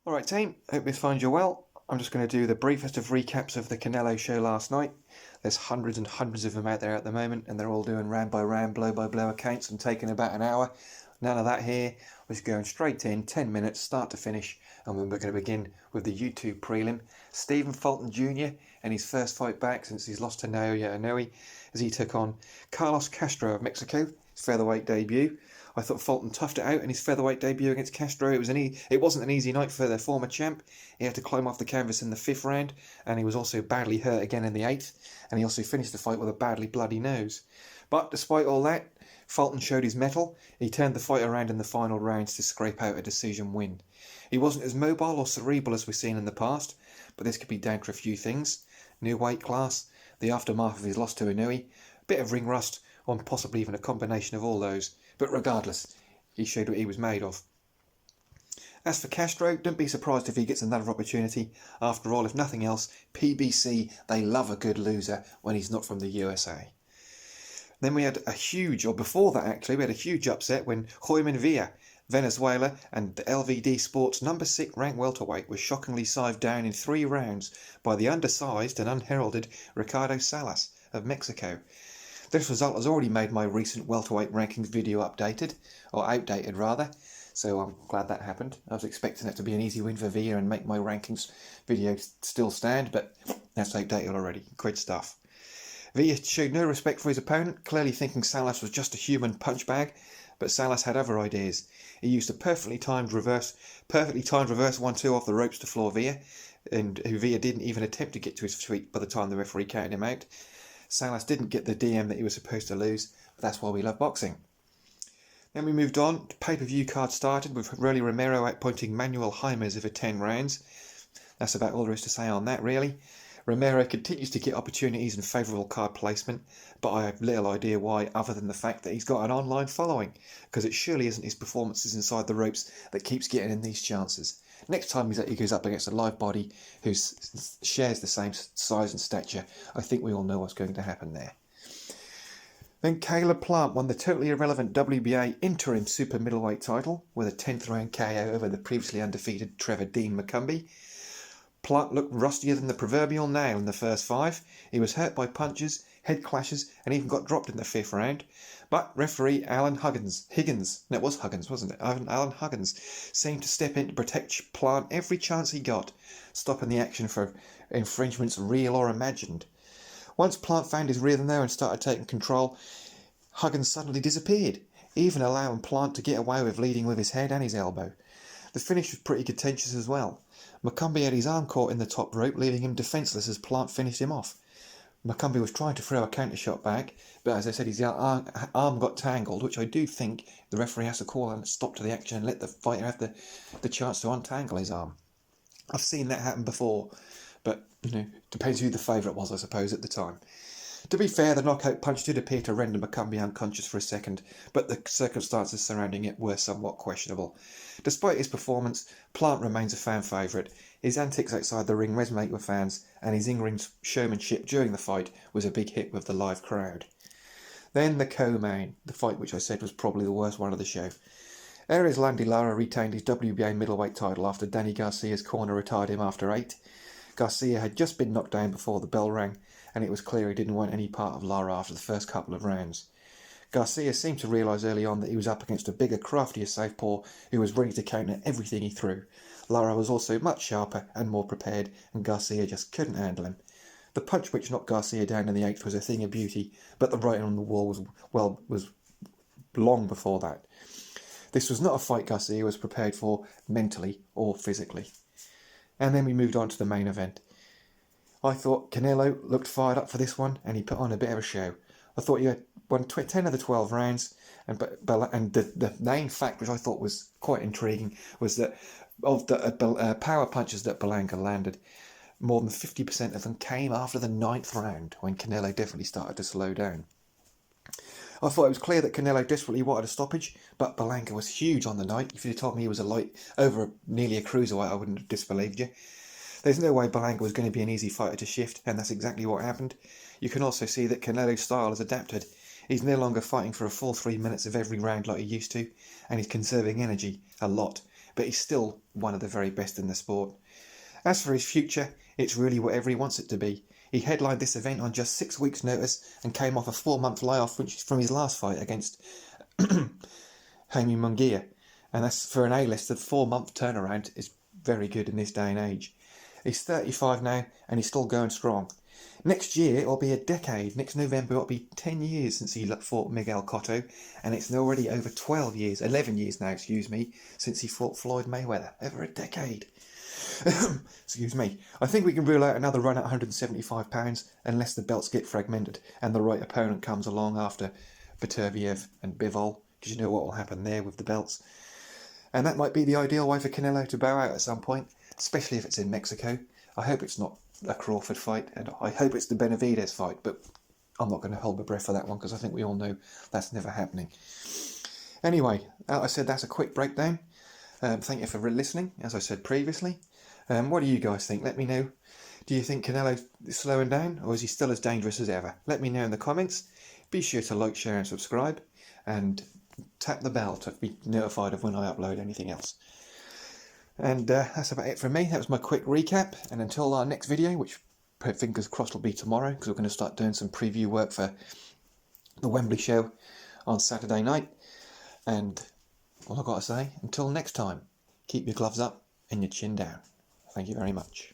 Alright team, hope this finds you well. I'm just going to do the briefest of recaps of the Canelo show last night. There's hundreds and hundreds of them out there at the moment, and they're all doing round by round, blow by blow accounts and taking about an hour. None of that here. We're just going straight in, 10 minutes, start to finish, and we're going to begin with the YouTube prelim. Stephen Fulton Jr. and his first fight back since he's lost to Naoya Inoue, as he took on Carlos Castro of Mexico, his featherweight debut. I thought Fulton toughed it out in his featherweight debut against Castro. It wasn't an easy night for the former champ. He had to climb off the canvas in the 5th round, and he was also badly hurt again in the 8th, and he also finished the fight with a badly bloody nose. But despite all that, Fulton showed his mettle. He turned the fight around in the final rounds to scrape out a decision win. He wasn't as mobile or cerebral as we've seen in the past, but this could be down to a few things. New weight class, the aftermath of his loss to Inoue, a bit of ring rust, or possibly even a combination of all those. But regardless, he showed what he was made of. As for Castro, don't be surprised if he gets another opportunity. After all, if nothing else, PBC, they love a good loser when he's not from the USA. Then we had before that actually, we had a huge upset when Joaquin Villa, Venezuela, and the LVD Sports number 6 ranked welterweight was shockingly sived down in 3 rounds by the undersized and unheralded Ricardo Salas of Mexico. This result has already made my recent welterweight rankings video outdated, rather, so I'm glad that happened. I was expecting it to be an easy win for Villa and make my rankings video still stand, but that's outdated already. Great stuff. Villa showed no respect for his opponent, clearly thinking Salas was just a human punch bag, but Salas had other ideas. He used a perfectly timed reverse 1-2 off the ropes to floor Villa, and who Villa didn't even attempt to get to his feet by the time the referee counted him out. Salas didn't get the DM that he was supposed to lose, but that's why we love boxing. Then we moved on. The pay-per-view card started with Rolly Romero outpointing Manuel Jaimez over 10 rounds. That's about all there is to say on that, really. Romero continues to get opportunities and favourable card placement, but I have little idea why, other than the fact that he's got an online following, because it surely isn't his performances inside the ropes that keeps getting him these chances. Next time he goes up against a live body who shares the same size and stature, I think we all know what's going to happen there. Then Caleb Plant won the totally irrelevant WBA interim super middleweight title with a 10th round KO over the previously undefeated Trevor Dean McCumbee. Plant looked rustier than the proverbial nail in the first 5. He was hurt by punches, head clashes, and even got dropped in the 5th round. But referee Alan Huggins seemed to step in to protect Plant every chance he got, stopping the action for infringements real or imagined. Once Plant found his rhythm there and started taking control, Huggins suddenly disappeared, even allowing Plant to get away with leading with his head and his elbow. The finish was pretty contentious as well. McCumbee had his arm caught in the top rope, leaving him defenceless as Plant finished him off. McCumbee was trying to throw a counter shot back, but as I said, his arm got tangled, which I do think the referee has to call and stop to the action and let the fighter have the chance to untangle his arm. I've seen that happen before, but depends who the favourite was, I suppose, at the time. To be fair, the knockout punch did appear to render McCumbee unconscious for a second, but the circumstances surrounding it were somewhat questionable. Despite his performance, Plant remains a fan favourite. His antics outside the ring resonate with fans, and his in-ring showmanship during the fight was a big hit with the live crowd. Then the co-main, the fight which I said was probably the worst one of the show. Ares Landy Lara retained his WBA middleweight title after Danny Garcia's corner retired him after 8. Garcia had just been knocked down before the bell rang, and it was clear he didn't want any part of Lara after the first couple of rounds. Garcia seemed to realise early on that he was up against a bigger, craftier southpaw who was ready to counter everything he threw. Lara was also much sharper and more prepared, and Garcia just couldn't handle him. The punch which knocked Garcia down in the 8th was a thing of beauty, but the writing on the wall was long before that. This was not a fight Garcia was prepared for mentally or physically. And then we moved on to the main event. I thought Canelo looked fired up for this one, and he put on a bit of a show. I thought he had won 10 of the 12 rounds, and the main fact, which I thought was quite intriguing, was that of the power punches that Berlanga landed, more than 50% of them came after the 9th round, when Canelo definitely started to slow down. I thought it was clear that Canelo desperately wanted a stoppage, but Berlanga was huge on the night. If you'd told me he was nearly a cruiserweight, I wouldn't have disbelieved you. There's no way Berlanga was going to be an easy fighter to shift, and that's exactly what happened. You can also see that Canelo's style has adapted. He's no longer fighting for a full 3 minutes of every round like he used to, and he's conserving energy a lot, but he's still one of the very best in the sport. As for his future, it's really whatever he wants it to be. He headlined this event on just 6 weeks' notice and came off a 4-month layoff from his last fight against Jaime Munguia. And that's for an A-listed 4-month turnaround is very good in this day and age. He's 35 now and he's still going strong. Next year it'll be a decade. Next November it'll be 10 years since he fought Miguel Cotto, and it's already over 11 years now, since he fought Floyd Mayweather. Over a decade. Excuse me. I think we can rule out another run at £175 unless the belts get fragmented and the right opponent comes along after Beterbiev and Bivol, because you know what will happen there with the belts. And that might be the ideal way for Canelo to bow out at some point, especially if it's in Mexico. I hope it's not a Crawford fight, and I hope it's the Benavidez fight, but I'm not going to hold my breath for that one because I think we all know that's never happening. Anyway, I said that's a quick breakdown. Thank you for listening, as I said previously. What do you guys think? Let me know. Do you think Canelo is slowing down, or is he still as dangerous as ever? Let me know in the comments. Be sure to like, share and subscribe, and tap the bell to be notified of when I upload anything else. And that's about it from me. That was my quick recap, and until our next video, which fingers crossed will be tomorrow, because we're going to start doing some preview work for the Wembley show on Saturday night. And all I've got to say, until next time, keep your gloves up and your chin down. Thank you very much.